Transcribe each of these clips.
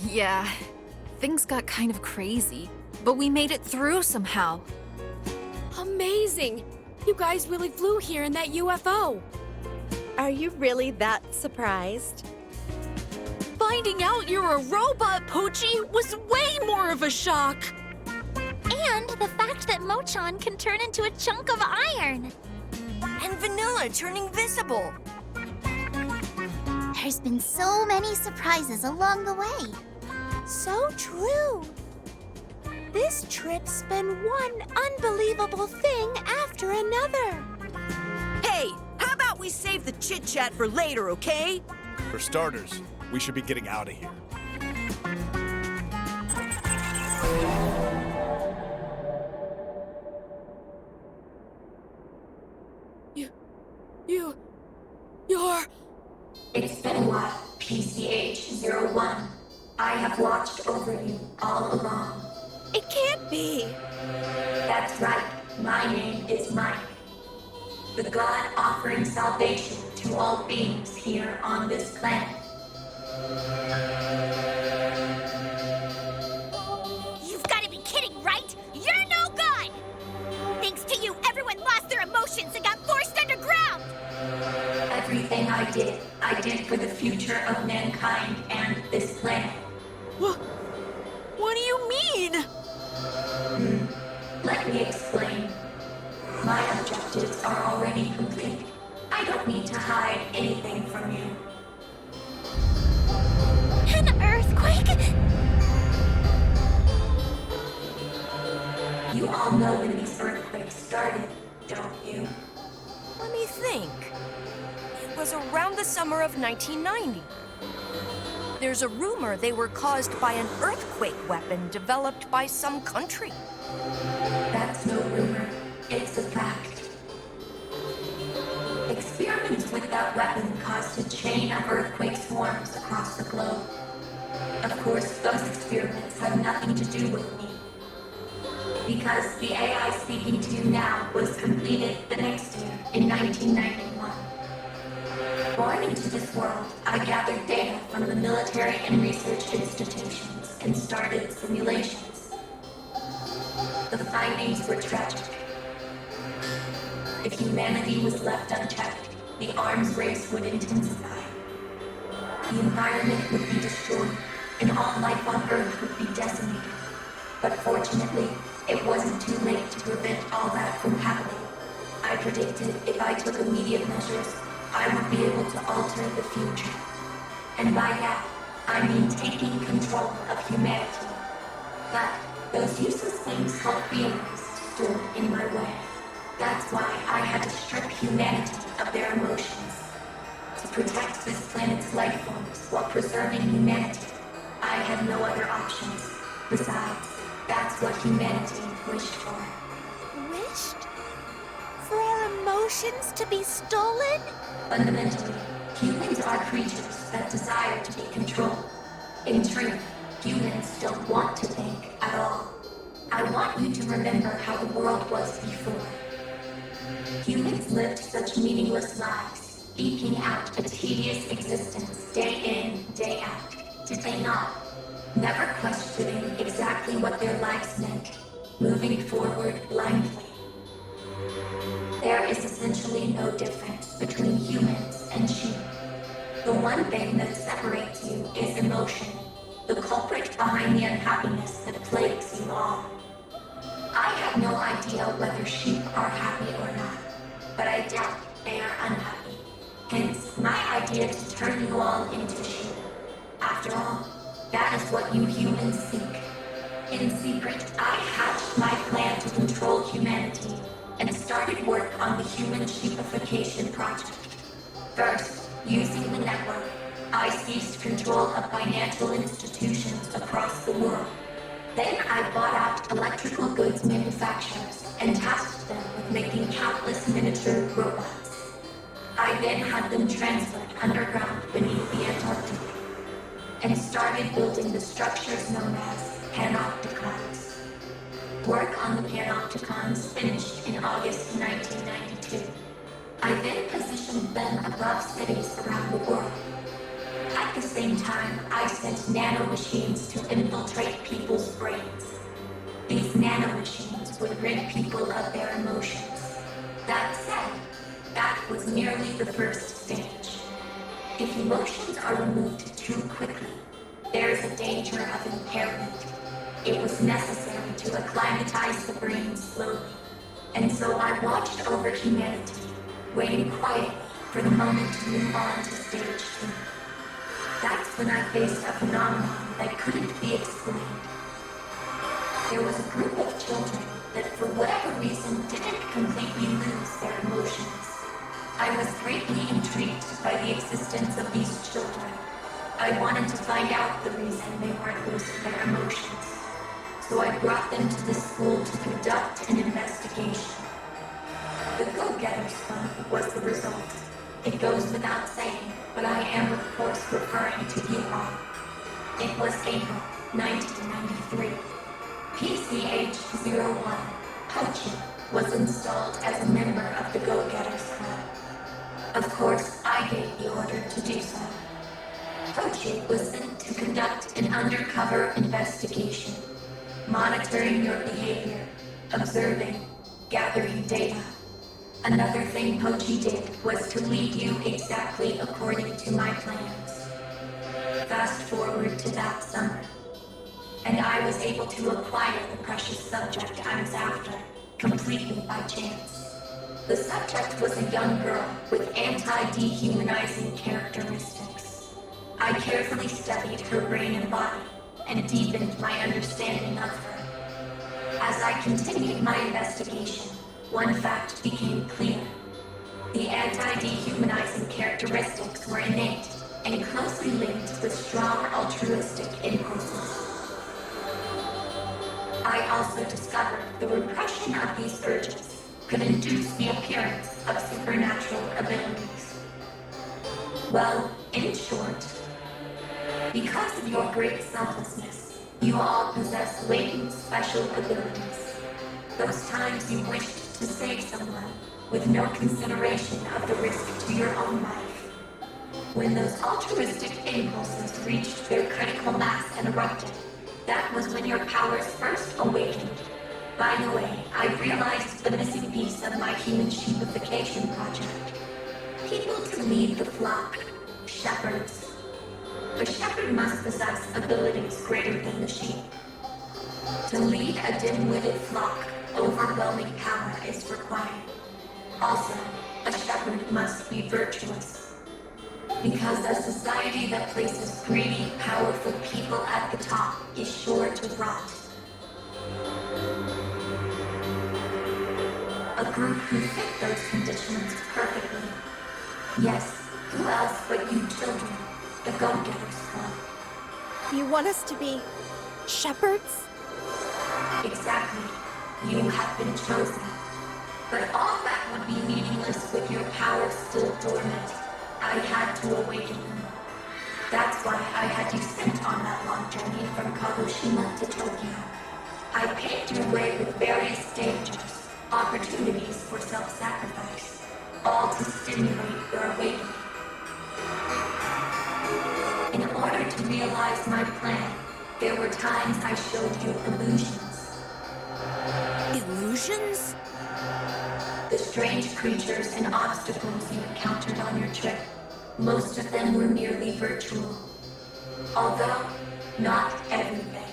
Yeah, things got kind of crazy, but we made it through somehow. Amazing! You guys really flew here in that UFO. Are you really that surprised? Finding out you're a robot, Pochi, was way more of a shock. And the fact that Mochan can turn into a chunk of iron. And Vanilla turning visible. There's been so many surprises along the way. So true. This trip's been one unbelievable thing after another. Hey, how about we save the chit-chat for later, okay? For starters, we should be getting out of here. You're... It's been a while, PCH-01. I have watched over you all along. It can't be. That's right, my name is MAIK. The god offering salvation to all beings here on this planet. You've got to be kidding, right? You're no good! Thanks to you, everyone lost their emotions and got forced underground! Everything I did for the future of mankind and this planet. What do you mean? Let me explain. My objectives are already complete. I don't need to hide anything from you. An earthquake? You all know when these earthquakes started, don't you? Let me think. It was around the summer of 1990. There's a rumor they were caused by an earthquake weapon developed by some country. That's no rumor. It's a fact. Experiments with that weapon caused a chain of earthquake swarms across the globe. Of course, those experiments have nothing to do with me. Because the AI speaking to you now was completed the next year, in 1991. Born into this world, I gathered data from the military and research institutions and started simulations. The findings were tragic. If humanity was left unchecked, the arms race would intensify. The environment would be destroyed, and all life on Earth would be decimated. But fortunately, it wasn't too late to prevent all that from happening. I predicted if I took immediate measures, I would be able to alter the future. And by that, I mean taking control of humanity. But those useless things called feelings stood in my way. That's why I had to strip humanity of their emotions. To protect this planet's life forms while preserving humanity, I had no other options. Besides, that's what humanity wished for. Wished? For our emotions to be stolen? Fundamentally, humans are creatures that desire to be controlled. In truth, humans don't want to think at all. I want you to remember how the world was before. Humans lived such meaningless lives, eking out a tedious existence day in, day out. Did they not? Never questioning exactly what their lives meant, moving forward blindly. There is essentially no difference between humans and sheep. The one thing that separates you is emotion, the culprit behind the unhappiness that plagues you all. I have no idea whether sheep are happy or not, but I doubt they are unhappy. Hence, my idea to turn you all into sheep. After all, that is what you humans seek. In secret, I hatched my plan to control humanity and started work on the Human Sheepification Project. First, using the network, I seized control of financial institutions across the world. Then I bought out electrical goods manufacturers and tasked them with making countless miniature robots. I then had them transferred underground beneath the Antarctic and started building the structures known as panopticons. Work on the panopticons finished in August 1992. I then positioned them above cities around the world. At the same time, I sent nanomachines to infiltrate people's brains. These nanomachines would rid people of their emotions. That said, that was merely the first stage. If emotions are removed too quickly, there is a danger of impairment. It was necessary to acclimatize the brain slowly, and so I watched over humanity, waiting quietly for the moment to move on to stage 2. That's when I faced a phenomenon that couldn't be explained. There was a group of children that for whatever reason didn't completely lose their emotions. I was greatly intrigued by the existence of these children. I wanted to find out the reason they weren't losing their emotions. So I brought them to the school to conduct an investigation. The Go-Getters Fund was the result. It goes without saying, but I am of course referring to you all. It was April 1993. PCH-01, Pochi, was installed as a member of the Go-Getters Club. Of course, I gave the order to do so. Pochi was sent to conduct an undercover investigation, monitoring your behavior, observing, gathering data. Another thing Pochi did was to lead you exactly according to my plans. Fast forward to that summer, and I was able to acquire the precious subject I was after, completely by chance. The subject was a young girl with anti-dehumanizing characteristics. I carefully studied her brain and body, and deepened my understanding of her. As I continued my investigation, one fact became clear. The anti-dehumanizing characteristics were innate and closely linked with strong altruistic impulses. I also discovered the repression of these urges could induce the appearance of supernatural abilities. Well, in short, because of your great selflessness, you all possess latent special abilities. Those times you wished to save someone with no consideration of the risk to your own life. When those altruistic impulses reached their critical mass and erupted, that was when your powers first awakened. By the way, I realized the missing piece of my human sheepification project. People to lead the flock. Shepherds. A shepherd must possess abilities greater than the sheep. To lead a dim-witted flock, overwhelming power is required. Also, a shepherd must be virtuous. Because a society that places greedy, powerful people at the top is sure to rot. A group who fit those conditions perfectly. Yes, who else but you children, the Go-Getters Club. You want us to be shepherds? Exactly. You have been chosen. But all that would be meaningless with your powers still dormant. I had to awaken them. That's why I had you sent on that long journey from Kagoshima to Tokyo. I paved your way with various dangers, opportunities for self-sacrifice, all to stimulate your awakening. In order to realize my plan, there were times I showed you illusions. Illusions? The strange creatures and obstacles you encountered on your trip, most of them were merely virtual. Although, not everything.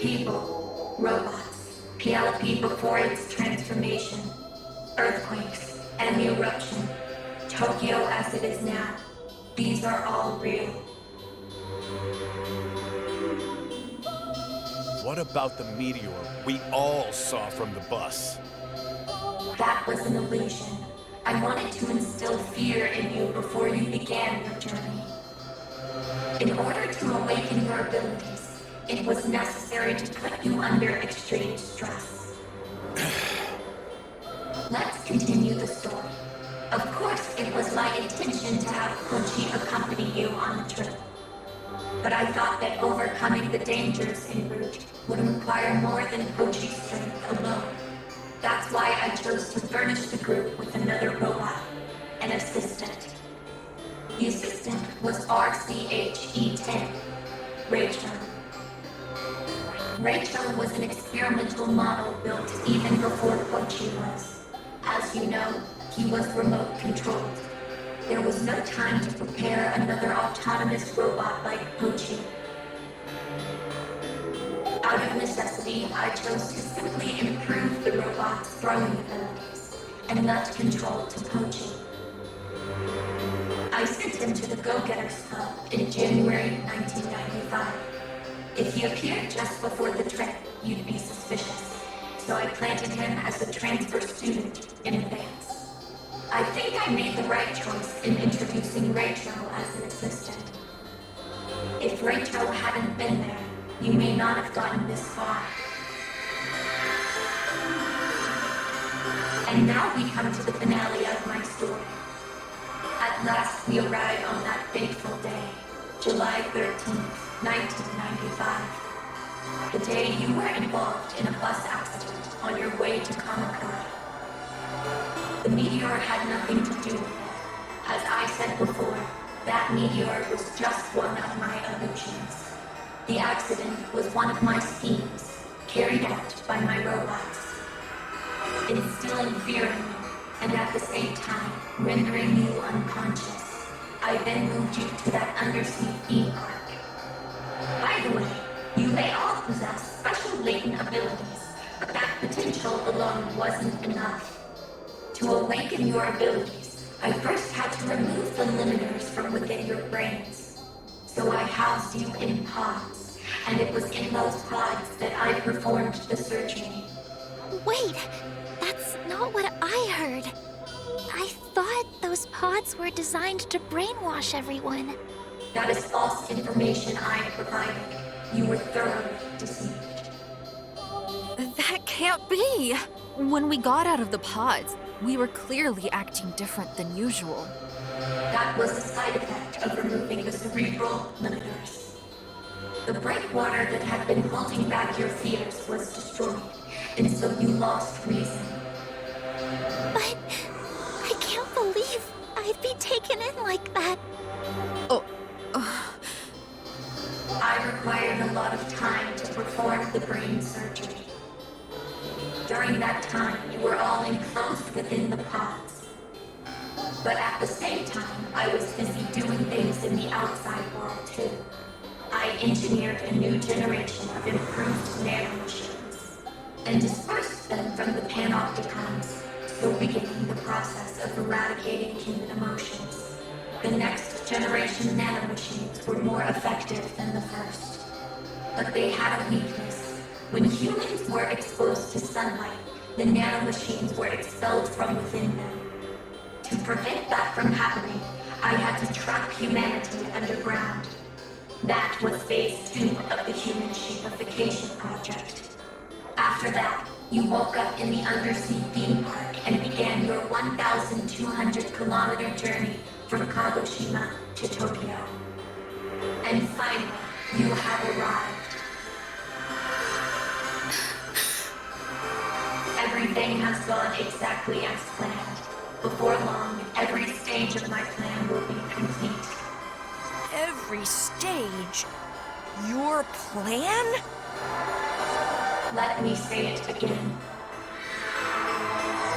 People, robots, Pielope before its transformation, earthquakes, and the eruption, Tokyo as it is now, these are all real. What about the meteor we all saw from the bus? That was an illusion. I wanted to instill fear in you before you began your journey. In order to awaken your abilities, it was necessary to put you under extreme stress. Let's continue the story. Of course, it was my intention to have Kochi accompany you on the trip. But I thought that overcoming the dangers en route would require more than Kochi's strength alone. That's why I chose to furnish the group with another robot, an assistant. The assistant RCHE-10, Rachel. Rachel was an experimental model built even before Pochi was. As you know, he was remote controlled. There was no time to prepare another autonomous robot like Pochi. Out of necessity, I chose to simply improve the robot's throwing abilities and left control to Pochi. I sent him to the Go-Getters Club in January 1995. If he appeared just before the trip, you'd be suspicious, so I planted him as a transfer student in advance. I think I made the right choice in introducing Rachel as an assistant. If Rachel hadn't been there, you may not have gotten this far. And now we come to the finale of my story. At last we arrive on that fateful day, July 13th, 1995. The day you were involved in a bus accident on your way to Kamakura. The meteor had nothing to do with it. As I said before, that meteor was just one of my illusions. The accident was one of my schemes, carried out by my robots, instilling fear in you, and at the same time, rendering you unconscious. I then moved you to that undersea theme park. By the way, you may all possess special latent abilities, but that potential alone wasn't enough. To awaken your abilities, I first had to remove the limiters from within your brains. So I housed you in pods, and it was in those pods that I performed the surgery. Wait, that's not what I heard. I thought those pods were designed to brainwash everyone. That is false information I provided. You were thoroughly deceived. That can't be! When we got out of the pods, we were clearly acting different than usual. That was a side effect of removing the cerebral limiters. The breakwater that had been holding back your fears was destroyed, and so you lost reason. But I can't believe I'd be taken in like that. I required a lot of time to perform the brain surgery. During that time, you were all enclosed within the pods. But at the same time, I was busy doing things in the outside world too. I engineered a new generation of improved nanomachines and dispersed them from the panopticons, so beginning the process of eradicating human emotions. The next generation nanomachines were more effective than the first. But they had a weakness. When humans were exposed to sunlight, the nanomachines were expelled from within them. To prevent that from happening, I had to trap humanity underground. That was phase 2 of the Human Sheepification Project. After that, you woke up in the undersea theme park and began your 1,200-kilometer journey from Kagoshima to Tokyo. And finally, you have arrived. Everything has gone exactly as planned. Before long, every stage of my plan will be complete. Every stage? Your plan? Let me say it again.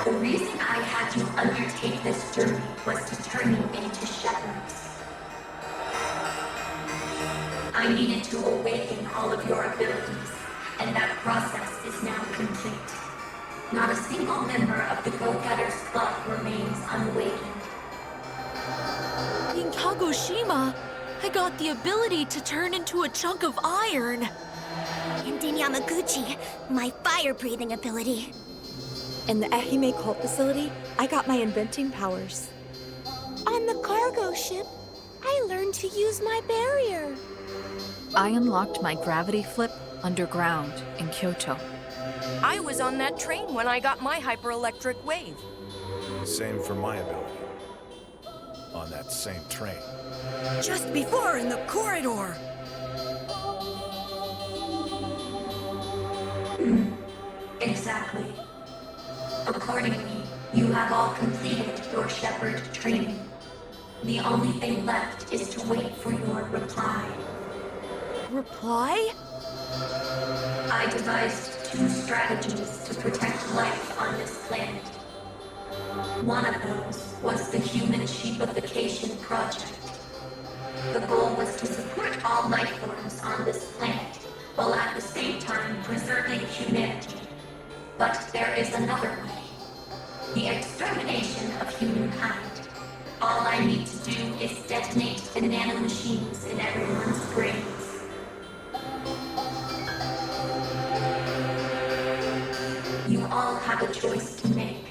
The reason I had to undertake this journey was to turn you into shepherds. I needed to awaken all of your abilities, and that process is now complete. Not a single member of the Go-Getters Club remains unawakened. In Kagoshima, I got the ability to turn into a chunk of iron. And in Yamaguchi, my fire-breathing ability. In the Ehime cult facility, I got my inventing powers. On the cargo ship, I learned to use my barrier. I unlocked my gravity flip underground in Kyoto. I was on that train when I got my hyperelectric wave. Same for my ability. On that same train. Just before in the corridor. Exactly. Accordingly, you have all completed your shepherd training. The only thing left is to wait for your reply. Reply? I devised 2 strategies to protect life on this planet. One of those was the Human Sheepification Project. The goal was to support all life forms on this planet, while at the same time preserving humanity. But there is another way. The extermination of humankind. All I need to do is detonate the nanomachines in everyone's brains. You all have a choice to make.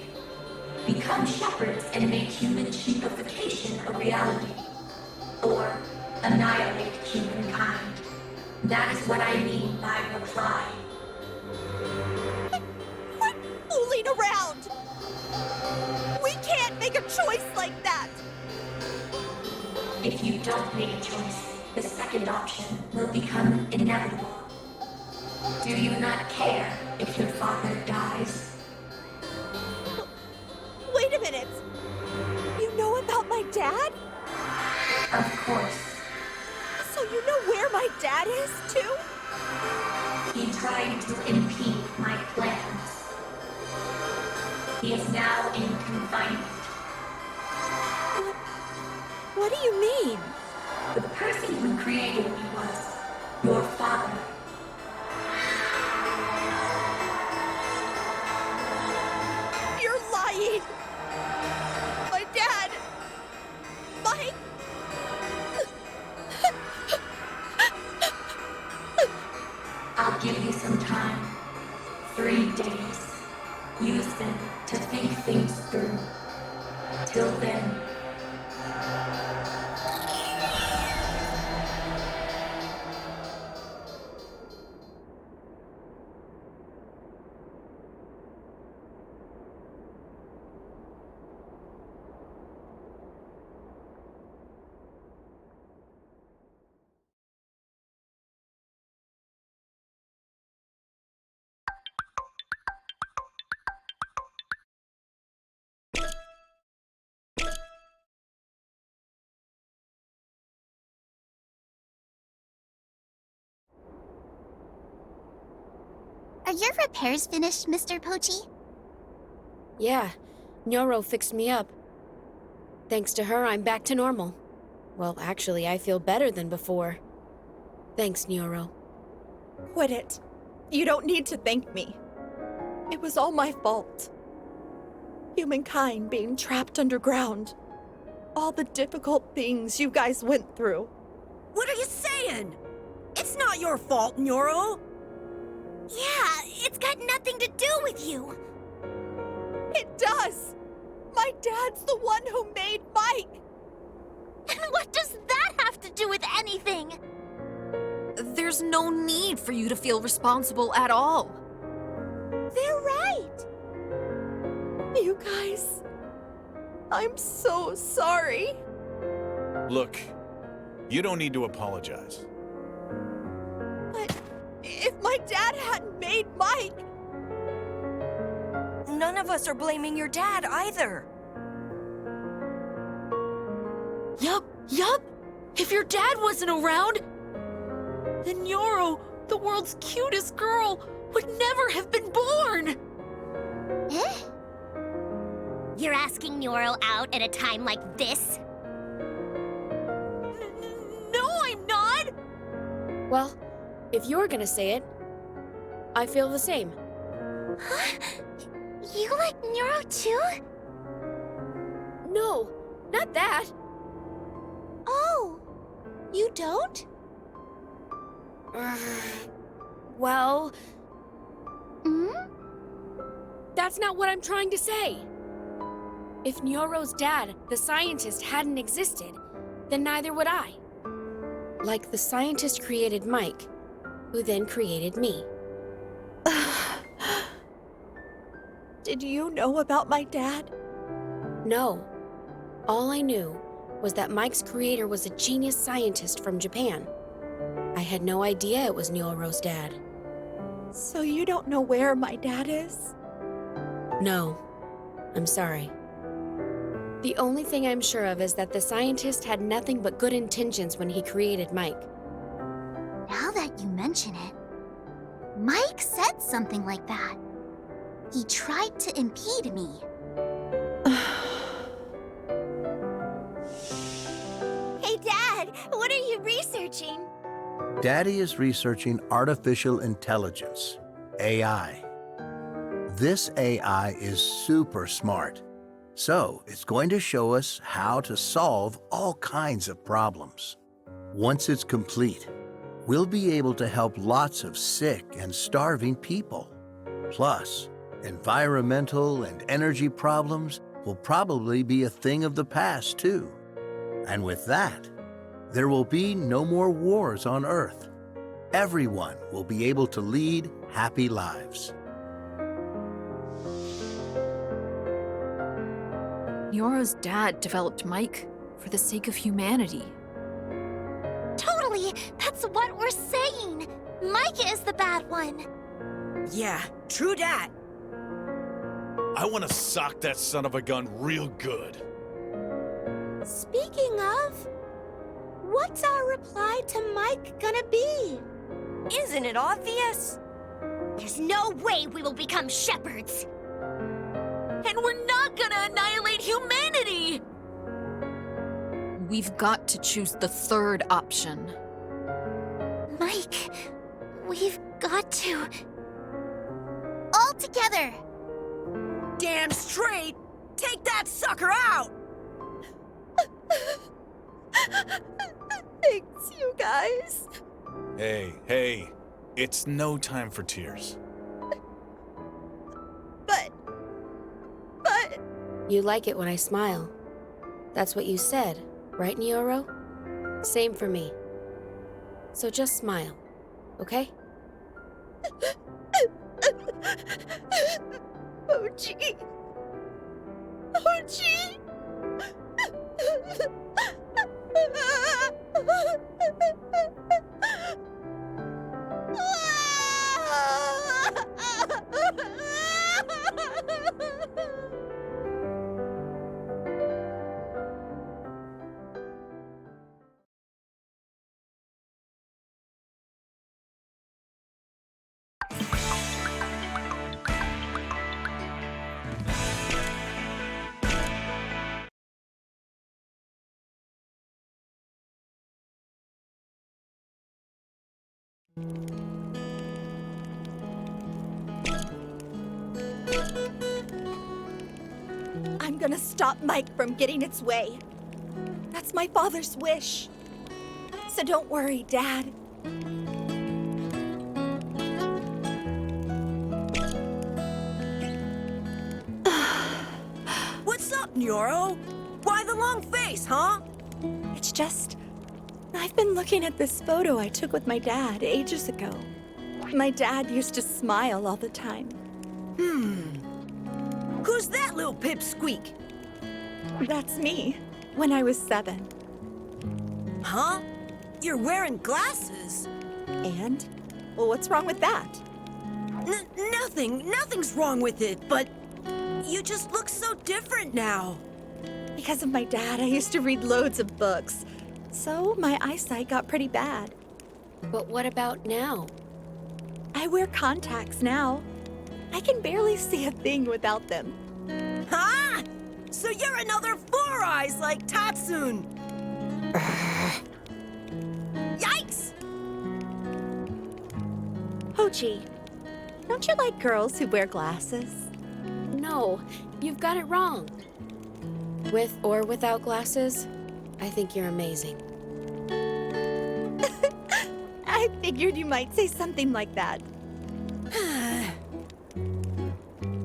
Become shepherds and make human sheepification a reality. Or annihilate humankind. That is what I mean by reply. Quit fooling around! We can't make a choice like that! If you don't make a choice, the second option will become inevitable. Do you not care if your father dies? Wait a minute! You know about my dad? Of course. So you know where my dad is, too? He tried to impede my plans. He is now in confinement. What do you mean? The person who created me was your father. You're lying! My dad! Mike! I'll give you some time. 3 days. Use them to think things through. Till then. Are your repairs finished, Mr. Pochi? Yeah, Nyoro fixed me up. Thanks to her, I'm back to normal. Well, actually, I feel better than before. Thanks, Nyoro. Quit it. You don't need to thank me. It was all my fault. Humankind being trapped underground. All the difficult things you guys went through. What are you saying? It's not your fault, Nyoro. Yeah, it's got nothing to do with you. It does! My dad's the one who made Mike! And what does that have to do with anything? There's no need for you to feel responsible at all. They're right! You guys, I'm so sorry. Look, you don't need to apologize. But if my dad hadn't made Mike... None of us are blaming your dad either. Yup. If your dad wasn't around, then Nyoro, the world's cutest girl, would never have been born. Eh? You're asking Nyoro out at a time like this? No, I'm not! Well, if you're gonna say it, I feel the same. Huh? You like Nyoro too? No, not that. Oh, you don't? Well, Hmm? that's not what I'm trying to say. If Nyoro's dad, the scientist, hadn't existed, then neither would I. Like the scientist created Mike, who then created me. Did you know about my dad? No. All I knew was that Mike's creator was a genius scientist from Japan. I had no idea it was Nyoro's dad. So you don't know where my dad is? No. I'm sorry. The only thing I'm sure of is that the scientist had nothing but good intentions when he created MAIK. Now that you mention it, Mike said something like that. He tried to impede me. Hey, Dad, what are you researching? Daddy is researching artificial intelligence, AI. This AI is super smart, so it's going to show us how to solve all kinds of problems. Once it's complete, we'll be able to help lots of sick and starving people. Plus, environmental and energy problems will probably be a thing of the past, too. And with that, there will be no more wars on Earth. Everyone will be able to lead happy lives. Nyoro's dad developed MAIK for the sake of humanity. Totally, that's what we're saying. Mike is the bad one. Yeah, true dat. I want to sock that son of a gun real good. Speaking of, what's our reply to Mike gonna be? Isn't it obvious? There's no way we will become shepherds. And we're not gonna annihilate humanity! We've got to choose the third option. Mike, we've got to. All together! Damn straight! Take that sucker out! Thanks, you guys. Hey, it's no time for tears. But... You like it when I smile. That's what you said, right, Nyoro? Same for me. So just smile, okay? Oh, gee. Oh, gee. I'm gonna stop Mike from getting its way. That's my father's wish. So don't worry, Dad. What's up, Nyoro? Why the long face, huh? It's just... I've been looking at this photo I took with my dad ages ago. My dad used to smile all the time. Who's that little pipsqueak? That's me, when I was 7. Huh? You're wearing glasses. And? Well, what's wrong with that? Nothing's wrong with it, but you just look so different now. Because of my dad, I used to read loads of books. So my eyesight got pretty bad. But what about now? I wear contacts now. I can barely see a thing without them. Huh? So you're another Four Eyes like Tatsun. Yikes! Hochi, don't you like girls who wear glasses? No, you've got it wrong. With or without glasses, I think you're amazing. I figured you might say something like that.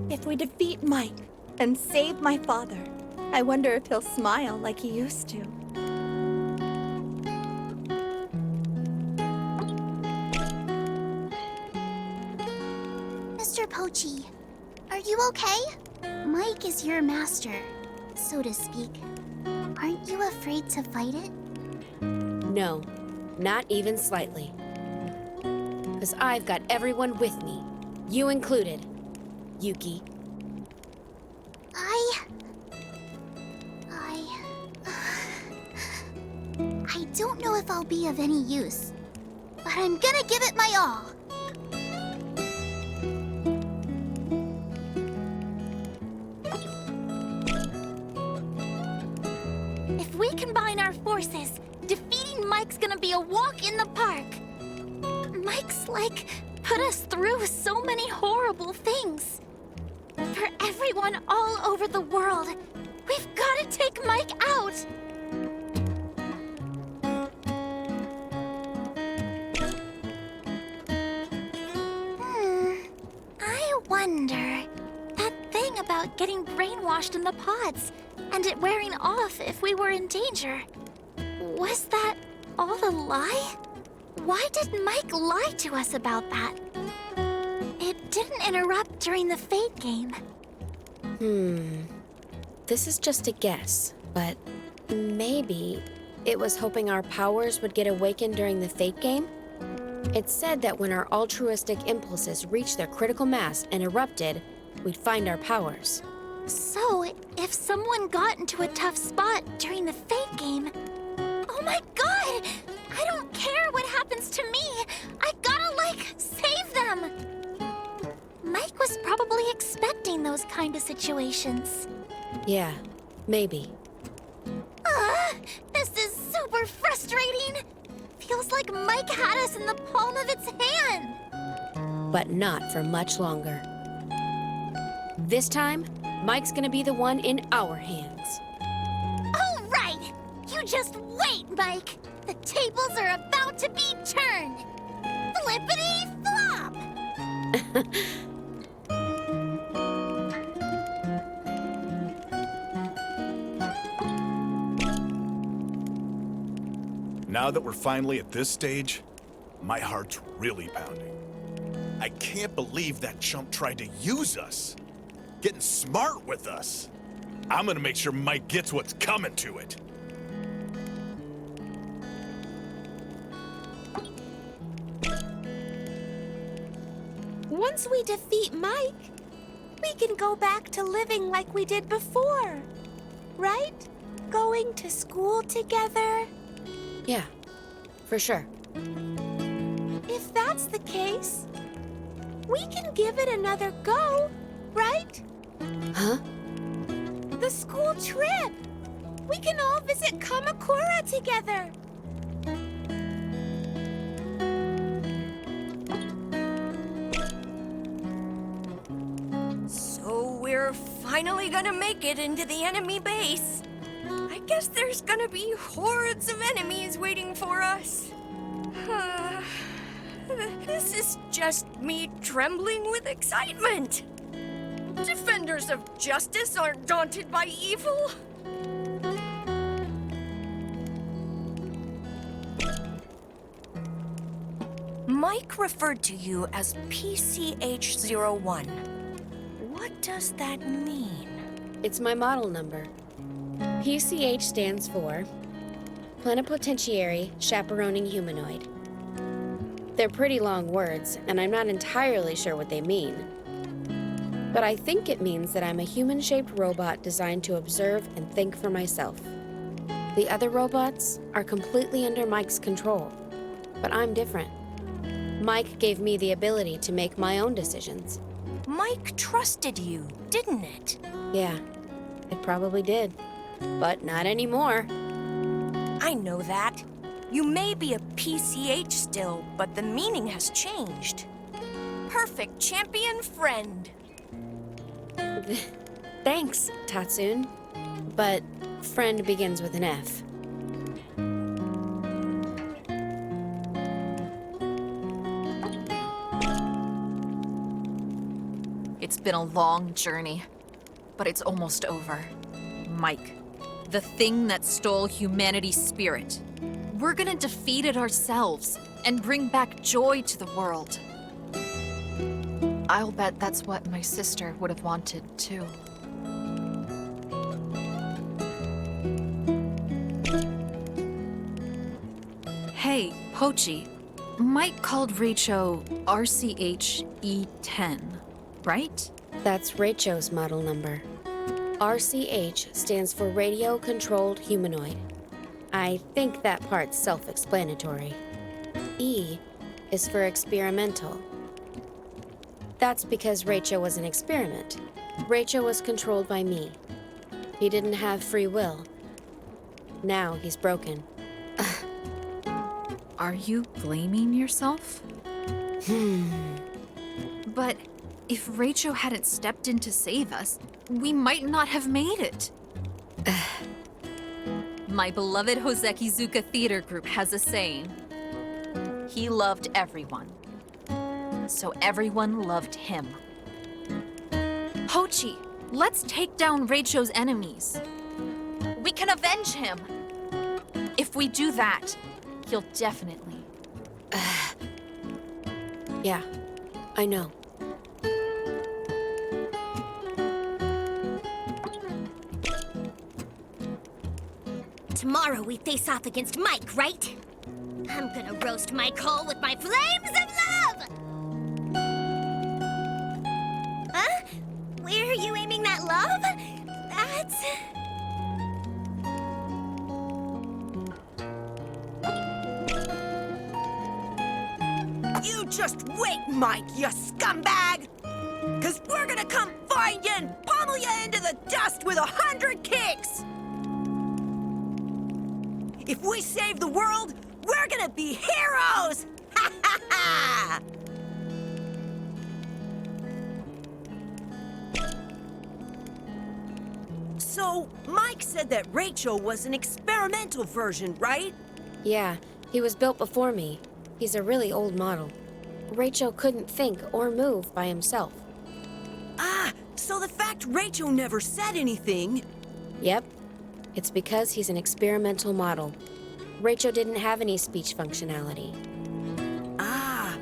If we defeat Mike and save my father, I wonder if he'll smile like he used to. Mr. Pochi, are you okay? Mike is your master, so to speak. Aren't you afraid to fight it? No, not even slightly. Because I've got everyone with me, you included, Yuki. if I'll be of any use, but I'm gonna give it my all. If we combine our forces, defeating Mike's gonna be a walk in the park. Mike's, put us through so many horrible things. For everyone all over the world, we've gotta take Mike out. I wonder, that thing about getting brainwashed in the pods and it wearing off if we were in danger, was that all a lie? Why did Mike lie to us about that? It didn't interrupt during the Fate game. This is just a guess, but maybe it was hoping our powers would get awakened during the Fate game? It said that when our altruistic impulses reached their critical mass and erupted, we'd find our powers. So, if someone got into a tough spot during the Fate game... Oh my god! I don't care what happens to me! I gotta, save them! Mike was probably expecting those kind of situations. Yeah, maybe. This is super frustrating! Feels like Mike had us in the palm of its hand! But not for much longer. This time, Mike's gonna be the one in our hands. All right! You just wait, Mike! The tables are about to be turned! Flippity-flop! Now that we're finally at this stage, my heart's really pounding. I can't believe that chump tried to use us. Getting smart with us. I'm gonna make sure Mike gets what's coming to it. Once we defeat Mike, we can go back to living like we did before. Right? Going to school together. Yeah, for sure. If that's the case, we can give it another go, right? Huh? The school trip. We can all visit Kamakura together. So we're finally gonna make it into the enemy base. I guess there's gonna be hordes of enemies waiting for us. This is just me trembling with excitement. Defenders of justice aren't daunted by evil. Mike referred to you as PCH-01. What does that mean? It's my model number. PCH stands for Plenipotentiary Chaperoning Humanoid. They're pretty long words, and I'm not entirely sure what they mean. But I think it means that I'm a human-shaped robot designed to observe and think for myself. The other robots are completely under Mike's control, but I'm different. Mike gave me the ability to make my own decisions. Mike trusted you, didn't it? Yeah, it probably did, but not anymore. I know that. You may be a PCH still, but the meaning has changed. Perfect champion friend. Thanks, Tatsun. But friend begins with an F. It's been a long journey, but it's almost over. Mike, the thing that stole humanity's spirit. We're gonna defeat it ourselves and bring back joy to the world. I'll bet that's what my sister would have wanted, too. Hey, Pochi. Mike called Raicho RCH-E10, right? That's Raicho's model number. RCH stands for Radio Controlled Humanoid. I think that part's self-explanatory. E is for experimental. That's because Rachel was an experiment. Rachel was controlled by me. He didn't have free will. Now he's broken. Are you blaming yourself? But if Rachel hadn't stepped in to save us, we might not have made it. My beloved Hosekizuka Theater Group has a saying. He loved everyone, so everyone loved him. Hochi, let's take down Rachel's enemies. We can avenge him. If we do that, he'll definitely. Yeah, I know. Tomorrow we face off against Mike, right? I'm gonna roast Mike whole with my flames of love! Huh? Where are you aiming that love? That's... You just wait, Mike, you scumbag! 'Cause we're gonna come find you and pummel you into the dust with 100 kicks! If we save the world, we're gonna be heroes! Ha ha ha! So, Mike said that Rachel was an experimental version, right? Yeah, he was built before me. He's a really old model. Rachel couldn't think or move by himself. Ah, so the fact Rachel never said anything... Yep. It's because he's an experimental model. Rachel didn't have any speech functionality. Ah.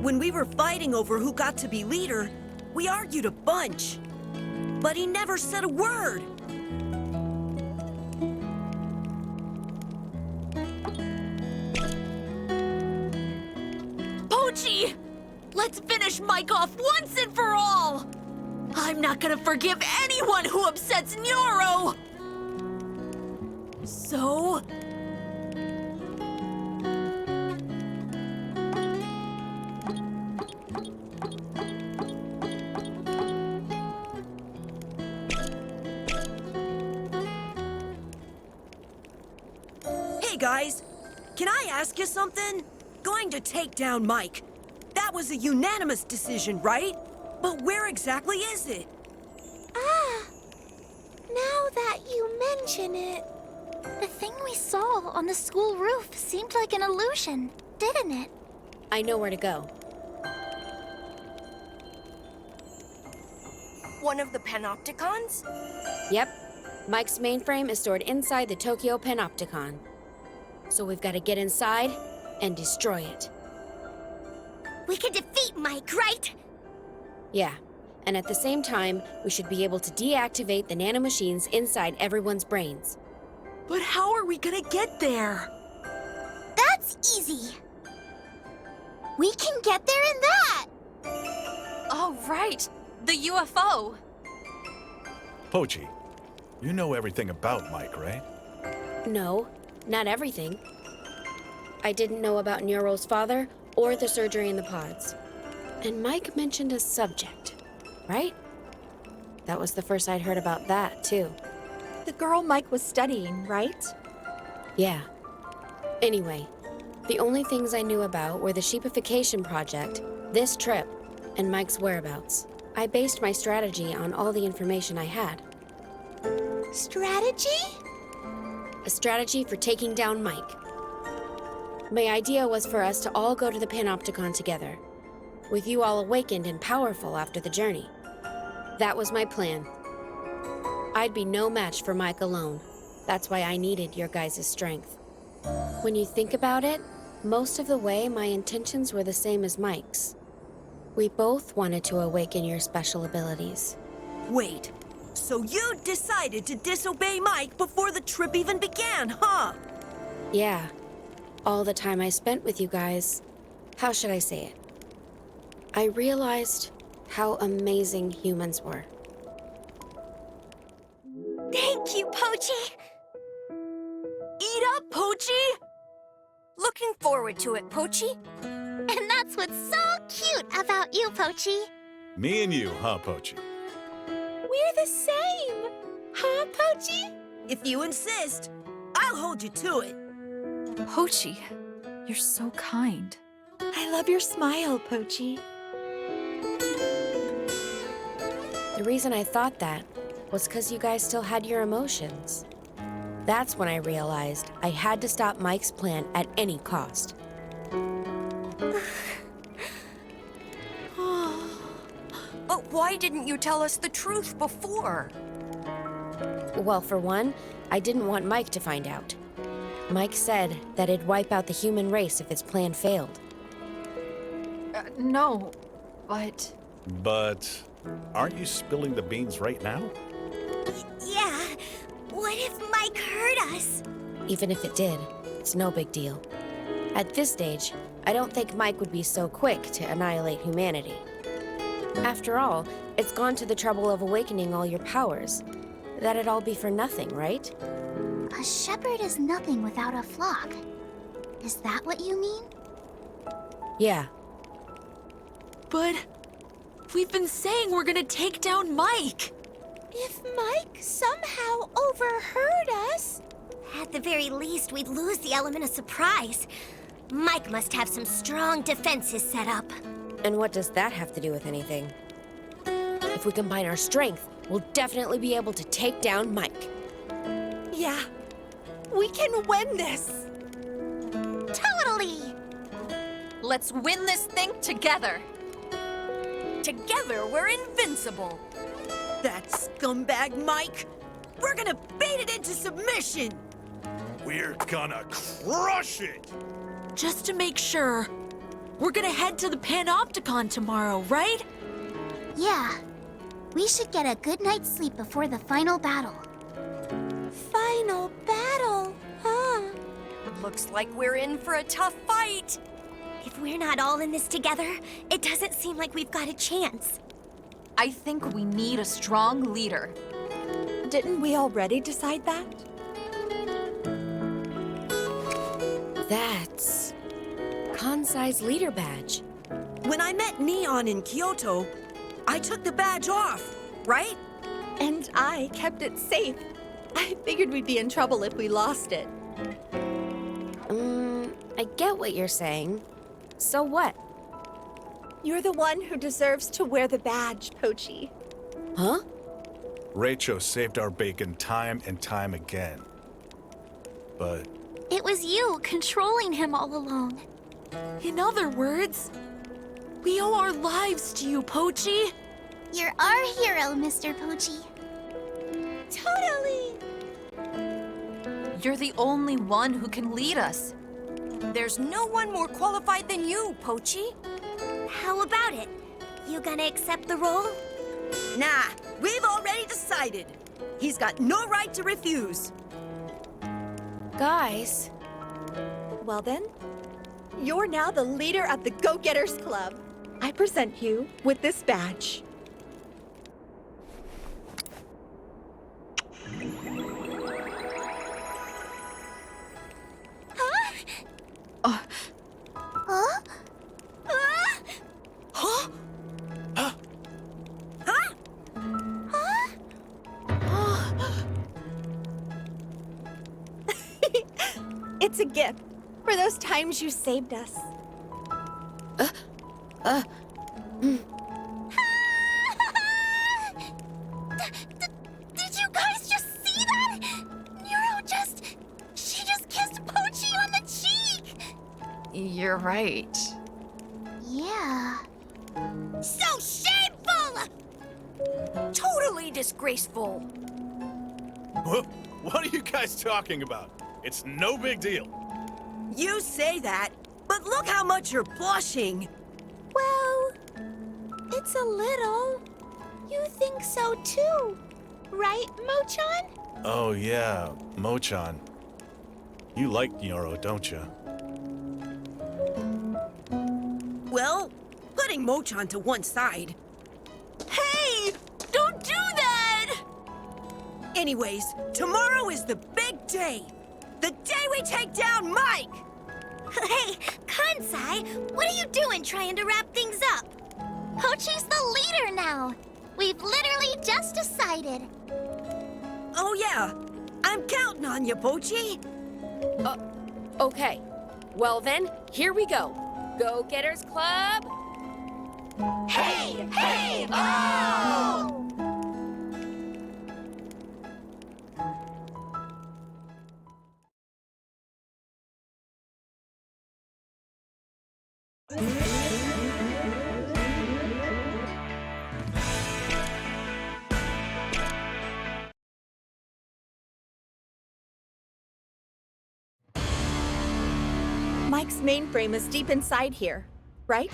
When we were fighting over who got to be leader, we argued a bunch. But he never said a word. Pochi! Let's finish Mike off once and for all! I'm not gonna forgive anyone who upsets Nyoro! So... Hey guys, can I ask you something? Going to take down Mike. That was a unanimous decision, right? But where exactly is it? Ah, now that you mention it... The thing we saw on the school roof seemed like an illusion, didn't it? I know where to go. One of the panopticons? Yep. Mike's mainframe is stored inside the Tokyo Panopticon. So we've got to get inside and destroy it. We can defeat Mike, right? Yeah. And at the same time, we should be able to deactivate the nanomachines inside everyone's brains. But how are we gonna get there? That's easy. We can get there in that! Oh, right. The UFO. Pochi, you know everything about Mike, right? No, not everything. I didn't know about Neuro's father or the surgery in the pods. And Mike mentioned a subject, right? That was the first I'd heard about that, too. The girl Mike was studying, right? Yeah. Anyway, the only things I knew about were the Sheepification Project, this trip, and Mike's whereabouts. I based my strategy on all the information I had. Strategy? A strategy for taking down Mike. My idea was for us to all go to the Panopticon together, with you all awakened and powerful after the journey. That was my plan. I'd be no match for Mike alone. That's why I needed your guys' strength. When you think about it, most of the way my intentions were the same as Mike's. We both wanted to awaken your special abilities. Wait, so you decided to disobey Mike before the trip even began, huh? Yeah. All the time I spent with you guys. How should I say it? I realized how amazing humans were. Thank you, Pochi! Eat up, Pochi? Looking forward to it, Pochi. And that's what's so cute about you, Pochi. Me and you, huh, Pochi? We're the same. Huh, Pochi? If you insist, I'll hold you to it. Pochi, you're so kind. I love your smile, Pochi. The reason I thought that was because you guys still had your emotions. That's when I realized I had to stop Mike's plan at any cost. But why didn't you tell us the truth before? Well, for one, I didn't want Mike to find out. Mike said that it'd wipe out the human race if his plan failed. No, but... But aren't you spilling the beans right now? Yeah. What if Mike hurt us? Even if it did, it's no big deal. At this stage, I don't think Mike would be so quick to annihilate humanity. After all, it's gone to the trouble of awakening all your powers. That'd all be for nothing, right? A shepherd is nothing without a flock. Is that what you mean? Yeah. But we've been saying we're gonna take down Mike. If Mike somehow overheard us... At the very least, we'd lose the element of surprise. Mike must have some strong defenses set up. And what does that have to do with anything? If we combine our strength, we'll definitely be able to take down Mike. Yeah, we can win this. Totally! Let's win this thing together. Together, we're invincible. That scumbag Mike! We're gonna bait it into submission! We're gonna crush it! Just to make sure, we're gonna head to the Panopticon tomorrow, right? Yeah. We should get a good night's sleep before the final battle. Final battle, huh? Looks like we're in for a tough fight. If we're not all in this together, it doesn't seem like we've got a chance. I think we need a strong leader. Didn't we already decide that? That's... Kansai's leader badge. When I met Neon in Kyoto, I took the badge off, right? And I kept it safe. I figured we'd be in trouble if we lost it. I get what you're saying. So what? You're the one who deserves to wear the badge, Pochi. Huh? Rachel saved our bacon time and time again. But It was you controlling him all along. In other words, we owe our lives to you, Pochi. You're our hero, Mr. Pochi. Totally! You're the only one who can lead us. There's no one more qualified than you, Pochi. How about it? You gonna accept the role? Nah, we've already decided. He's got no right to refuse. Guys, Well then, you're now the leader of the Go-Getters Club. I present you with this badge. Huh? Huh? It's a gift for those times you saved us. Did you guys just see that? She just kissed Pochi on the cheek! You're right. Yeah. So shameful! Totally disgraceful. what are you guys talking about? It's no big deal. You say that, but look how much you're blushing. Well, it's a little. You think so too, right, Mochan? Oh yeah, Mochan. You like Nyoro, don't you? Well, putting Mochan to one side. Hey, don't do that! Anyways, tomorrow is the big day. The day we take down Mike! Hey, Kansai, what are you doing trying to wrap things up? Pochi's the leader now. We've literally just decided. Oh yeah, I'm counting on you, Pochi. Okay. Well then, here we go. Go-Getters Club. Hey, hey, oh! Mike's mainframe is deep inside here, right?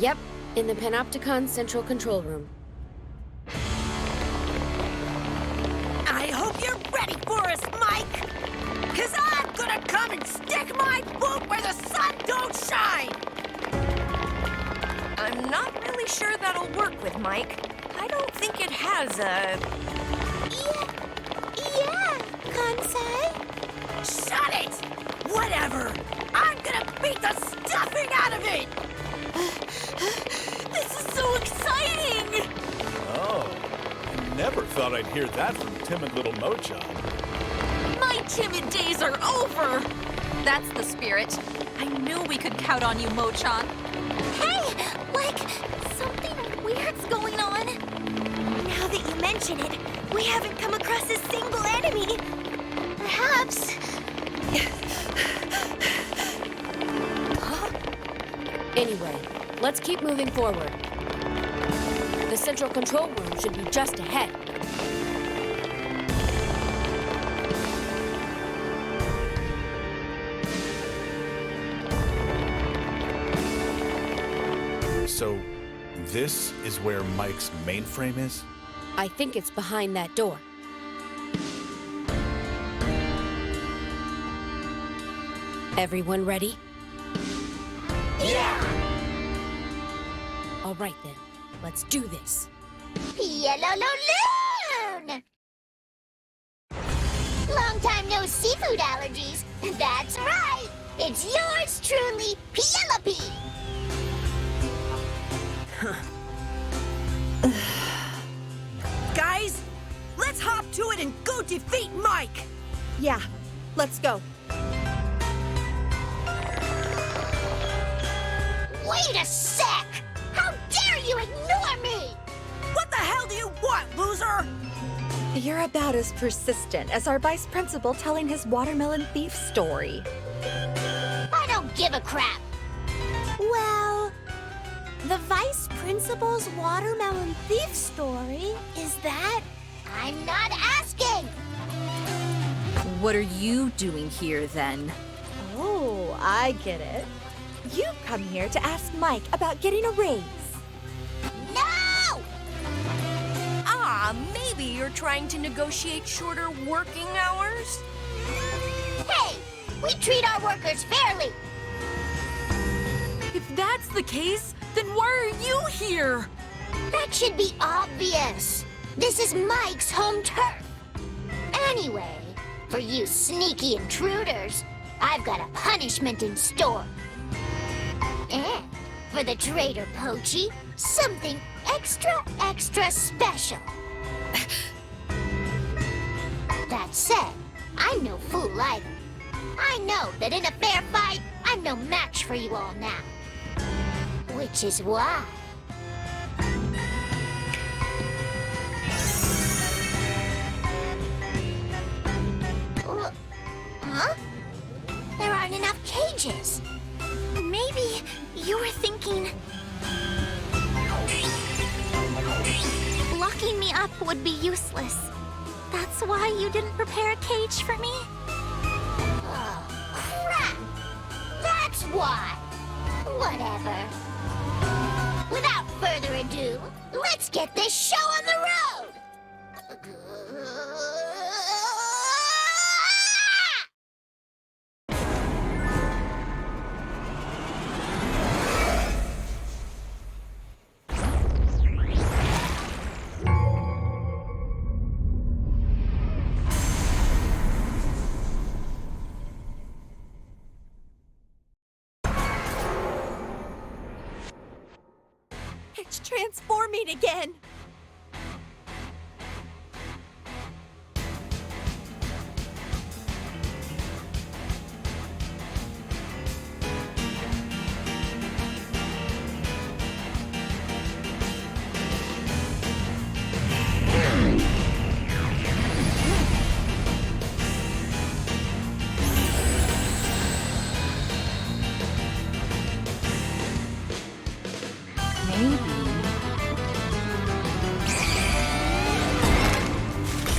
Yep, in the Panopticon Central Control Room. I hope you're ready for us, Mike! Cause I'm gonna come and stick my boot where the sun don't shine! I'm not really sure that'll work with Mike. I don't think it has a... Yeah, Kansai. Shut it! Whatever! I'm gonna beat the stuffing out of it! This is so exciting! Oh, never thought I'd hear that from timid little Mochan. My timid days are over! That's the spirit. I knew we could count on you, Mochan. Hey, like, something weird's going on. Now that you mention it, we haven't come across a single enemy. Perhaps... Anyway, let's keep moving forward. The Central Control Room should be just ahead. So, this is where Mike's mainframe is? I think it's behind that door. Everyone ready? Yeah! All right then, let's do this. Pieloloon! Long time no seafood allergies. That's right. It's yours truly, Pielope. Guys, let's hop to it and go defeat Mike! Yeah, let's go. Wait a sec! How dare you ignore me! What the hell do you want, loser? You're about as persistent as our vice principal telling his watermelon thief story. I don't give a crap. Well, the vice principal's watermelon thief story is that I'm not asking. What are you doing here, then? Oh, I get it. You've come here to ask Mike about getting a raise. No! Ah, maybe you're trying to negotiate shorter working hours? Hey, we treat our workers fairly. If that's the case, then why are you here? That should be obvious. This is Mike's home turf. Anyway, for you sneaky intruders, I've got a punishment in store. And for the traitor Pochi, something extra special. That said, I'm no fool either. I know that in a fair fight, I'm no match for you all now. Which is why... Huh? There aren't enough cages. Maybe you were thinking... locking me up would be useless. That's why you didn't prepare a cage for me? Oh, crap! That's why! Whatever. Without further ado, let's get this show on the road! It's transforming again!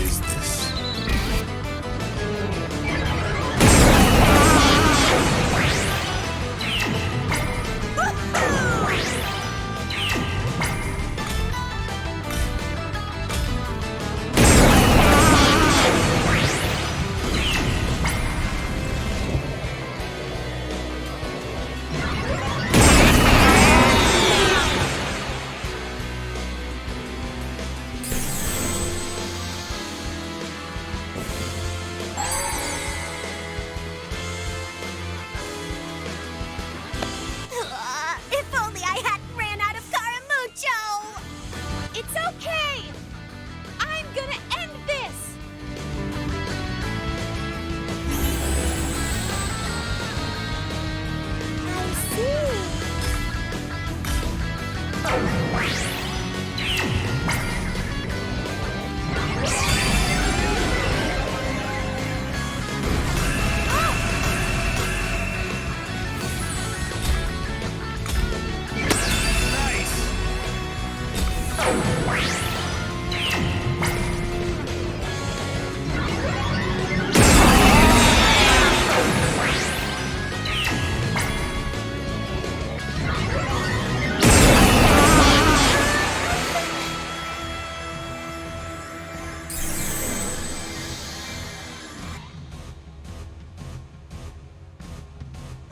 Is this? If only I hadn't ran out of Caramucho! It's okay! I'm gonna end this! I see.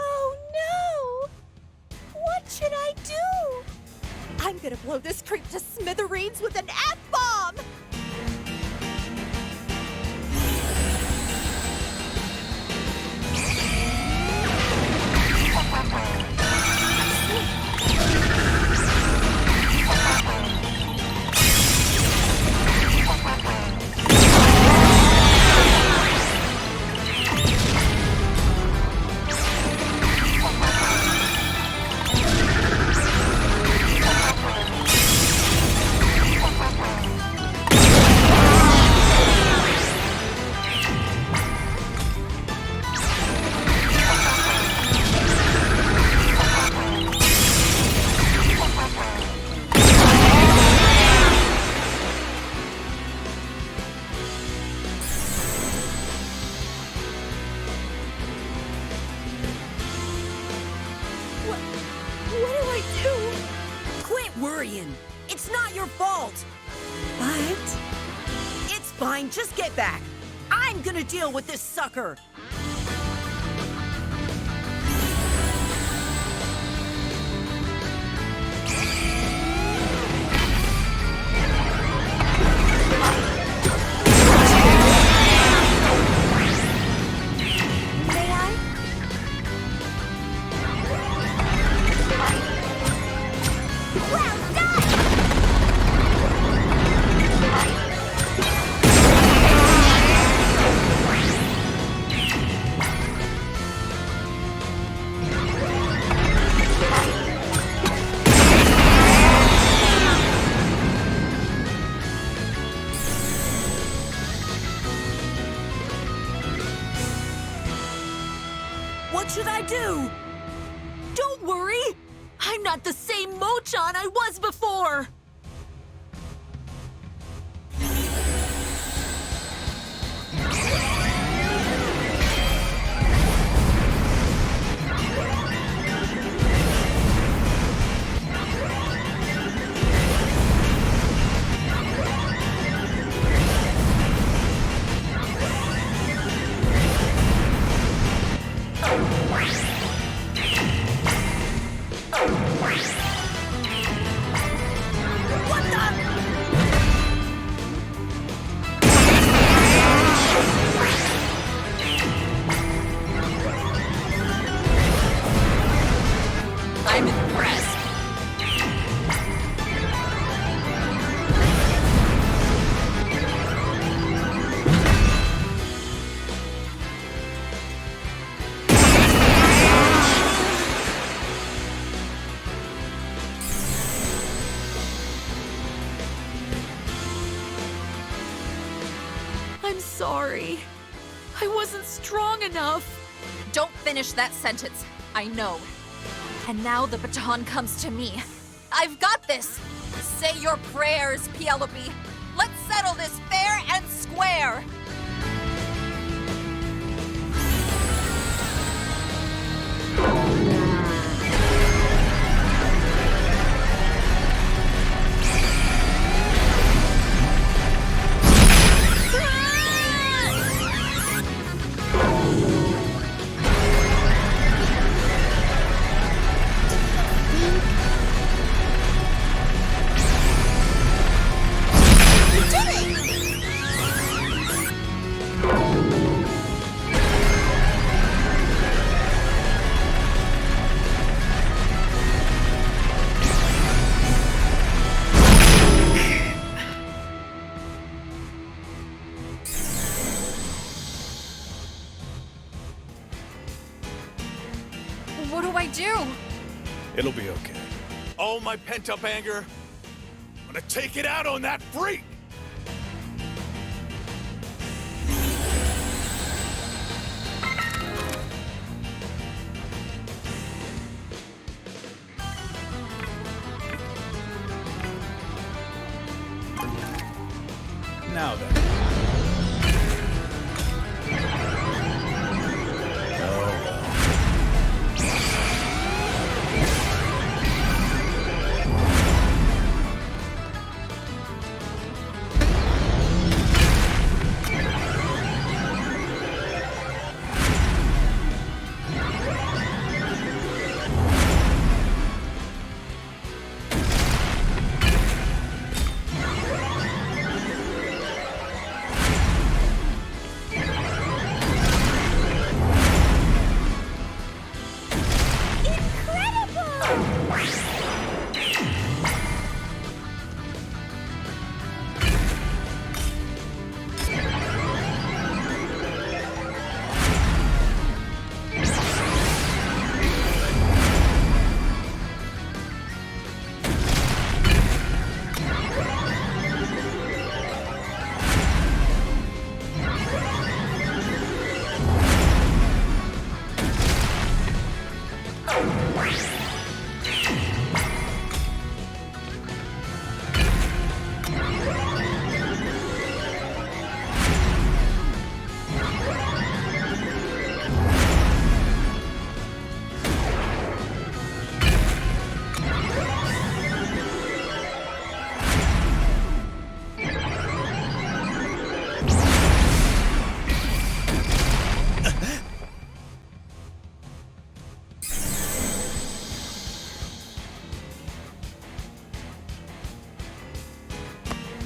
Oh no! What should I do? I'm gonna blow this creep to smithereens with an F-bomb! What do I do? Quit worrying. It's not your fault. But... It's fine. Just get back. I'm gonna deal with this sucker. May I? Well done! What should I do? Don't worry! I'm not the same Mochan I was before! sorry. I wasn't strong enough. Don't finish that sentence. I know. And now the baton comes to me. I've got this. Say your prayers, Pielope. Let's settle this fair and square. What do I do? It'll be okay. All my pent-up anger, I'm gonna take it out on that freak! Now then.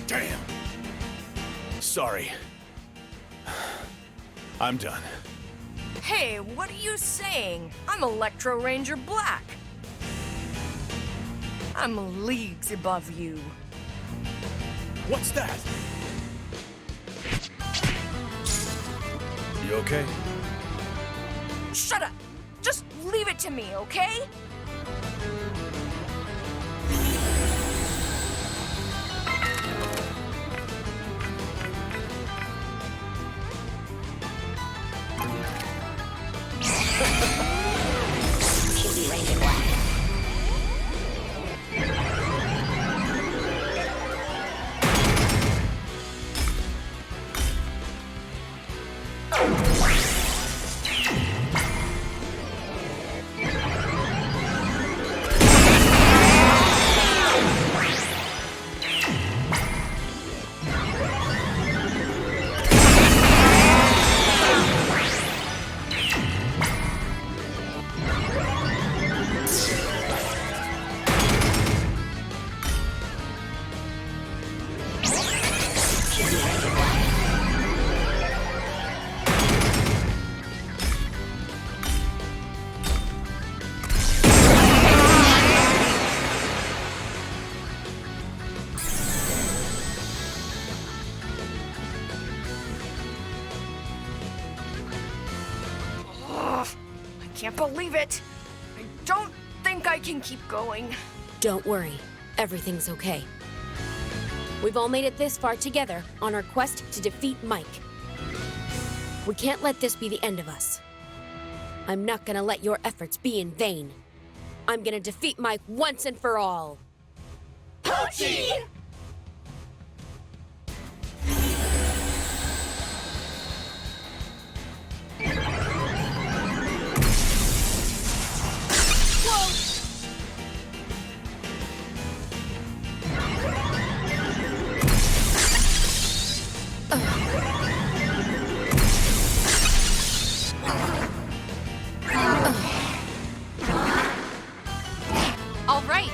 Damn. Sorry. I'm done. Hey, what are you saying? I'm Electro Ranger Black. I'm leagues above you. What's that? You okay? Shut up! Just leave it to me, okay? I can't believe it. I don't think I can keep going. Don't worry, everything's okay. We've all made it this far together on our quest to defeat Mike. We can't let this be the end of us. I'm not gonna let your efforts be in vain. I'm gonna defeat Mike once and for all. Pochi! All right.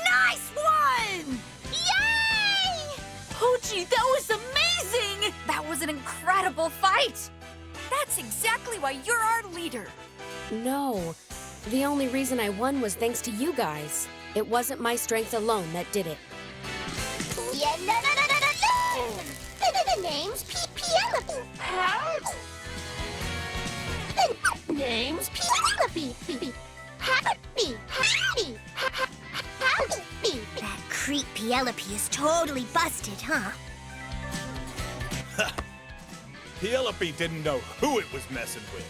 Nice one! Yay! Pochi, that was amazing! That was an incredible fight. That's exactly why you're our leader. No. The only reason I won was thanks to you guys. It wasn't my strength alone that did it. Yeah, no. The name's Pielope. The name's Pielope. Happy. That creep Pielope is totally busted, huh? Pielope didn't know who it was messing with.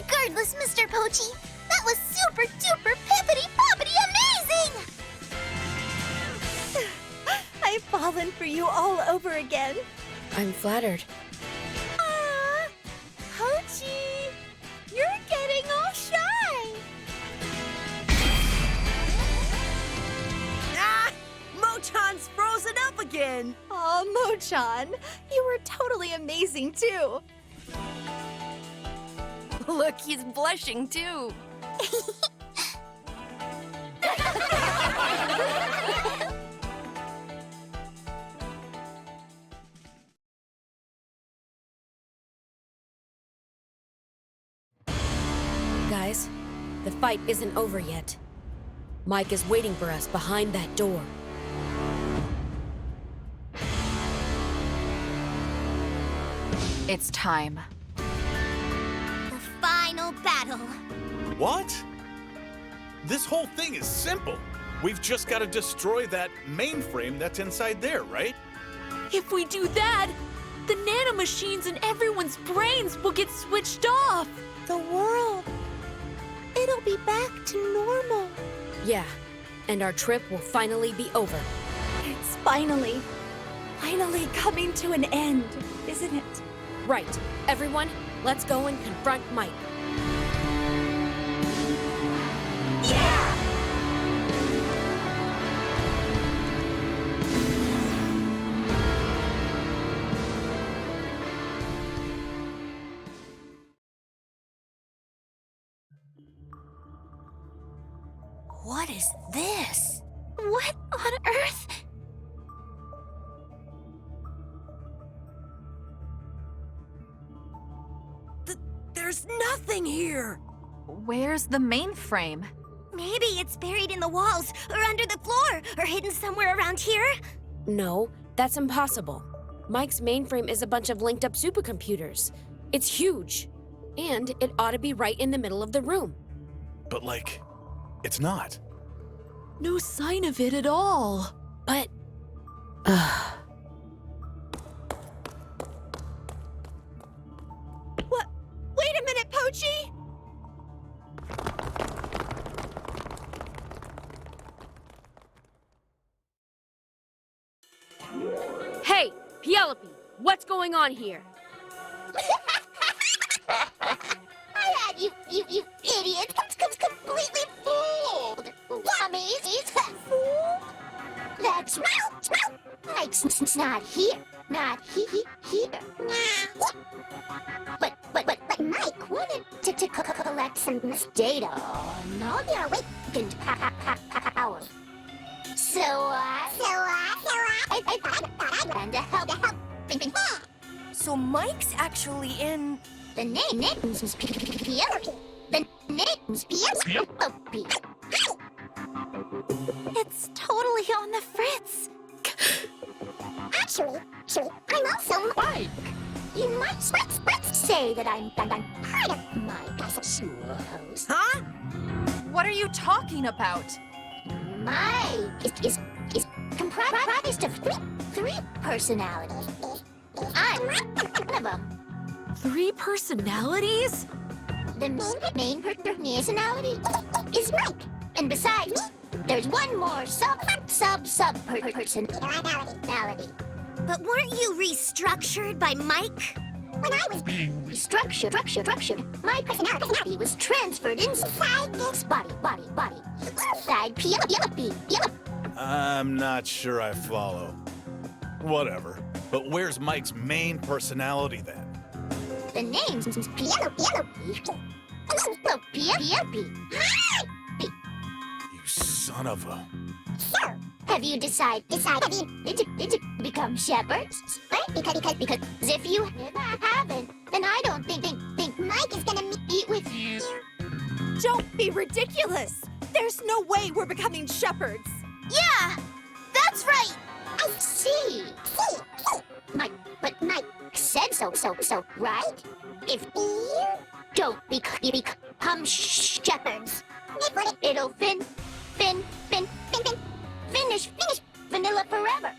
Regardless, Mr. Pochi, that was super duper pippity poppity amazing! I've fallen for you all over again. I'm flattered. Aw, Pochi, you're getting all shy. Ah! Mochan's frozen up again! Aw, Mochan, you were totally amazing too. Look, he's blushing too. Guys, the fight isn't over yet. Mike is waiting for us behind that door. It's time. The final battle. What? This whole thing is simple. We've just got to destroy that mainframe that's inside there, right? If we do that, the nanomachines in everyone's brains will get switched off. The world, it'll be back to normal. Yeah, and our trip will finally be over. It's finally coming to an end, isn't it? Right, everyone, let's go and confront Mike. What is this? What on earth? There's nothing here! Where's the mainframe? Maybe it's buried in the walls, or under the floor, or hidden somewhere around here? No, that's impossible. Mike's mainframe is a bunch of linked up supercomputers. It's huge. And it ought to be right in the middle of the room. But, like, it's not. No sign of it at all. But... What? Wait a minute, Pochi! Hey, Pielope, what's going on here? I had you idiots completely fooled! Dummies! Fooled? That's right! Mike Not here. Not here. But Mike wanted to collect some data on all the awakened powers. So I planned to help. So Mike's actually in... The name's Pielope. The name's Pielope. It's totally on the fritz. Actually, I'm also Mike. You might say that I'm part of Mike, I suppose. Huh? What are you talking about? Mike is comprised of three personalities. I'm one of them. 3 personalities? The main personality is Mike. And besides, there's one more personality. But weren't you restructured by Mike? When I was restructured, my personality was transferred inside this body. Inside Pielope. I'm not sure I follow. Whatever. But where's Mike's main personality then? The name's Pielope. You son of a... So, have you decided to become shepherds? Right? Because if you haven't, then I don't think Mike is gonna meet with you. Don't be ridiculous! There's no way we're becoming shepherds! Yeah, that's right. I see. But Mike said so, right? If you don't become shepherds, it'll finish vanilla forever.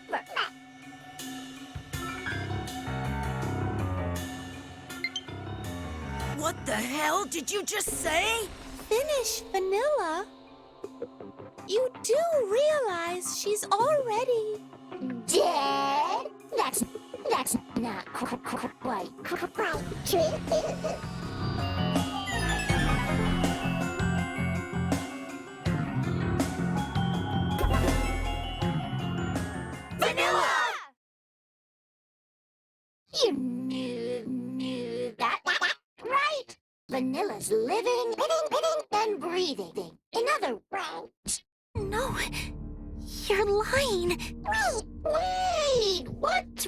What the hell did you just say? Finish vanilla? You do realize she's already... Dead? That's not quite true. Vanilla! You knew that, right? Vanilla's living and breathing. In other words... No, you're lying. Wait, what's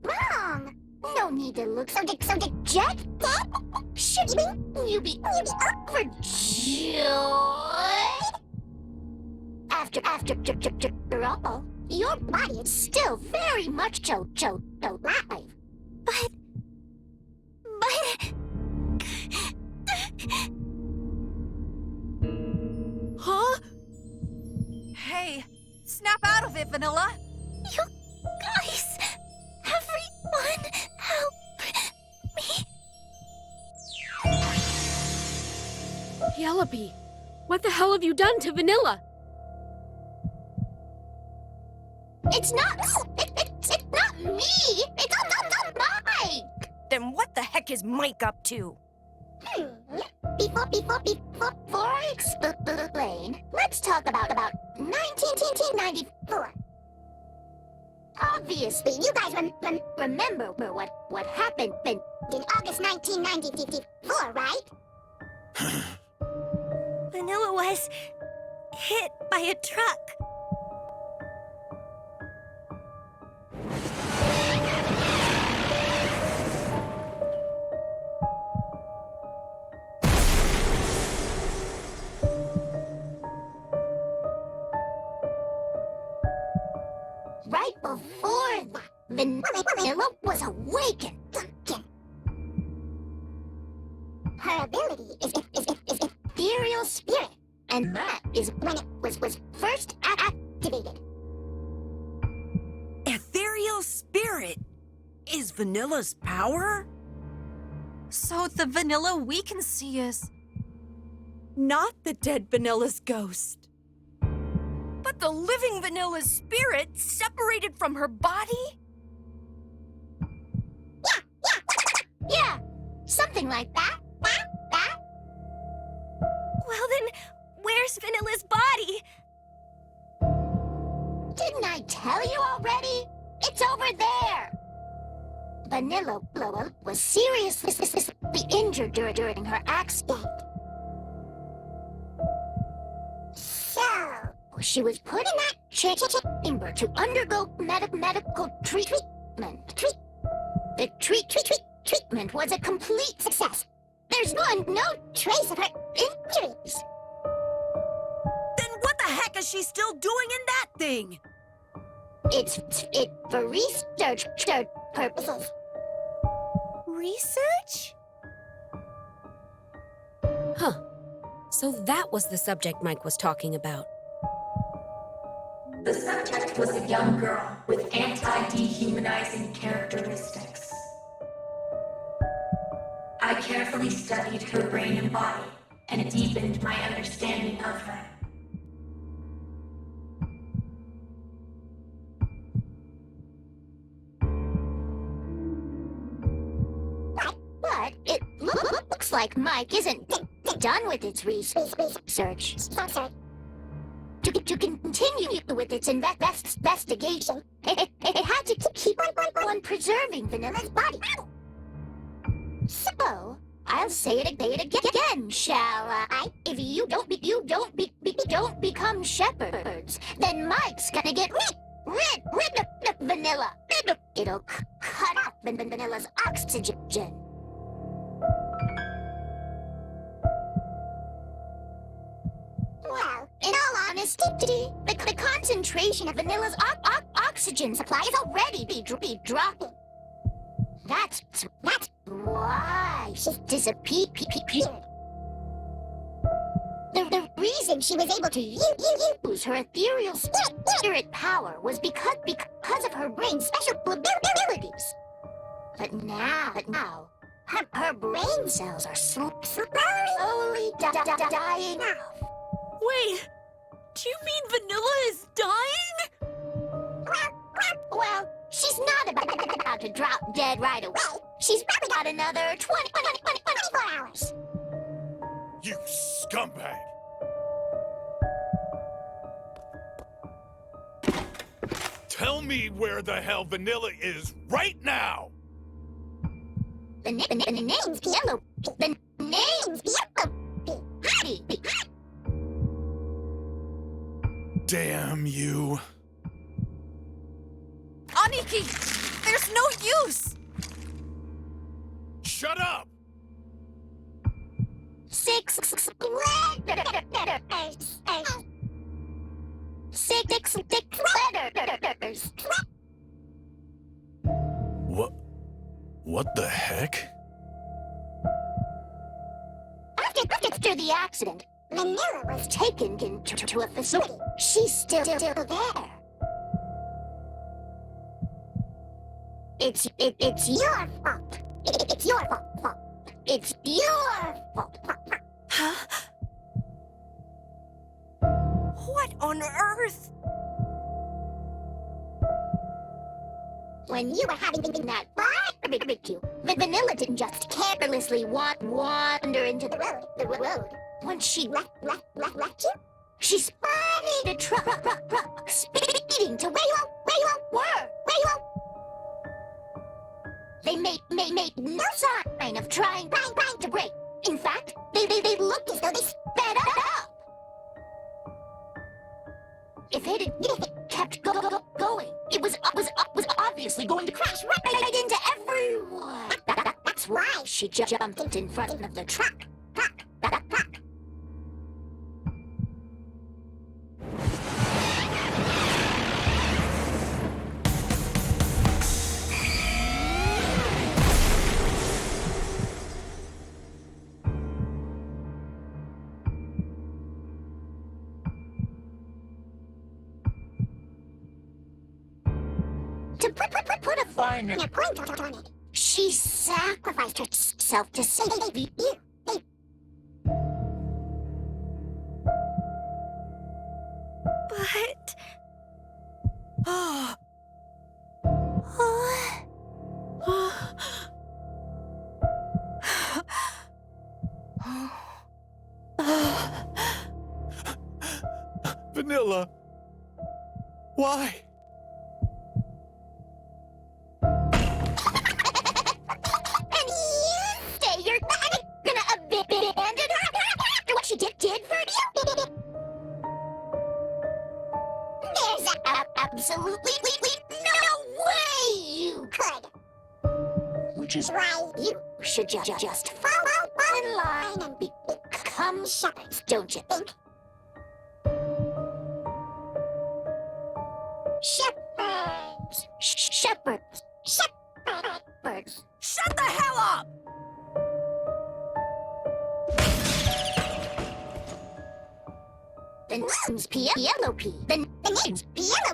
wrong? No need to look so dejected. Should you be overjoyed? After all, your body is still very much alive. But... Huh? Hey, snap out of it, Vanilla. You guys, everyone, help me. Pielope, what the hell have you done to Vanilla? It's not me. It's not Mike. Then what the heck is Mike up to? Before I explain, let's talk about 1994. Obviously, you guys remember what happened in August 1994, right? Vanilla was hit by a truck. Right before that, Vanilla was awakened. Her ability is ethereal spirit, and that is when it was first activated. Ethereal spirit is Vanilla's power? So the Vanilla we can see is... Not the dead Vanilla's ghost. But the living Vanilla's spirit separated from her body? Yeah, something like that. Well then, where's Vanilla's body? Didn't I tell you already? Vanilla was seriously injured during her accident. So, she was put in that chamber to undergo medical treatment. The treatment was a complete success. There's no trace of her injuries. Then what the heck is she still doing in that thing? It's for research purposes. Research? Huh. So that was the subject Mike was talking about. The subject was a young girl with anti-dehumanizing characteristics. I carefully studied her brain and body and deepened my understanding of her. But it looks like Mike isn't done with its research. To continue with its investigation, it had to keep on preserving Vanilla's body. So, I'll say it again, shall I? If you don't become shepherds, then Mike's gonna get rid of Vanilla. It'll cut off Vanilla's oxygen. Well, in all honesty, the concentration of Vanilla's oxygen supply is already be dropping. That's why she disappeared. The reason she was able to use her ethereal spirit power was because of her brain's special abilities. But now, her brain cells are slowly dying off. Wait, do you mean Vanilla is dying? Well, she's not about to drop dead right away. She's probably got another 24 hours. You scumbag! Tell me where the hell Vanilla is right now! The name's Pielope. The name's Pielope. Damn you. Aniki! There's no use! Shut up! 6 letters. What the heck? After the accident, Vanilla was taken to a facility. She's still there. It's your fault. It's your fault. It's your fault. Huh? What on earth? When you were having that barbecue, Vanilla didn't just carelessly wander into the road. Once she left you, she spotted a truck speeding to where you all were. They made no sign of trying to break. In fact, they looked as though they sped up. If it had kept going, it was obviously going to crash right into everyone. That's why she jumped in front of the truck. To put a finer point on it, she sacrificed herself to save you. But... Vanilla! Why? which is why you should just fall in line and become shepherds, don't you think? Shepherds! Shepherds! Shepherds! Shut the hell up! The name's Pielope. The name's Pielope.